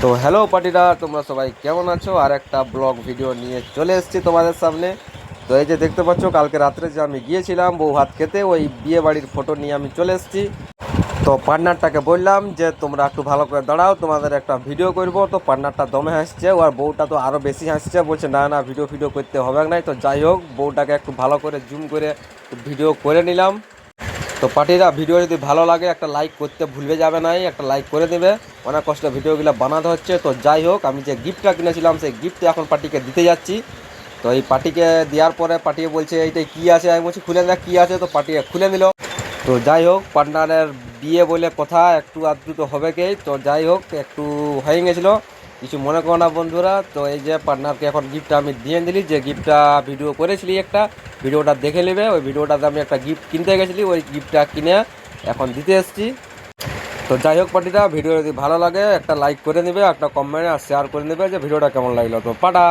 তো হ্যালো পার্টিরা, তোমরা সবাই কেমন আছো? আর একটা ব্লগ ভিডিও নিয়ে চলে এসেছি তোমাদের সামনে। তো এই যে দেখতে পাচ্ছ, কালকে রাত্রে যে আমি গিয়েছিলাম বউ ভাত খেতে, ওই বিয়ে বাড়ির ফটো নিয়ে আমি চলে এসেছি। তো পার্টনারটাকে বললাম যে তোমরা একটু ভালো করে দাঁড়াও, তোমাদের একটা ভিডিও করব। তো পার্টনারটা দমে হাসছে, আর বউটা তো আরও বেশি হাসছে, বলছে না না ভিডিও ভিডিও করতে হবে না। তো যাই হোক, বউটাকে একটু ভালো করে জুম করে ভিডিও করে নিলাম। তো পার্টিরা, ভিডিও যদি ভালো লাগে একটা লাইক করতে ভুলবে যাবে না, একটা লাইক করে দেবে। অনেক কষ্ট ভিডিওগুলো বানাতে হচ্ছে। তো যাই হোক, আমি যে গিফটটা কিনেছিলাম সেই গিফটটা এখন পার্টিকে দিতে যাচ্ছি। তো এই পার্টিকে দেওয়ার পরে পার্টিকে বলছে এইটাই কী আছে, আমি বলছি খুলে দেখ কী আছে। তো পার্টিকে খুলে নিল। তো যাই হোক, পার্টনারের বিয়ে বলে কথা, একটু আধটু তো হবে কি। তো যাই হোক, একটু হয়ে গেছিলো, কিছু মনে করো না বন্ধুরা। তো এই যে পার্টনারকে এখন গিফটটা আমি দিয়ে দিলি, যে গিফটটা ভিডিও করেছিলি একটা, ভিডিওটা দেখে নেবে। ওই ভিডিওটাতে আমি একটা গিফট কিনতে গেছিলি, ওই গিফটটা কিনে এখন দিতে এসেছি। তো যাই হোক পার্টিটা, ভিডিও যদি ভালো লাগে একটা লাইক করে নেবে, একটা কমেন্ট আর শেয়ার করে নেবে যে ভিডিওটা কেমন লাগলো। তো পাটা।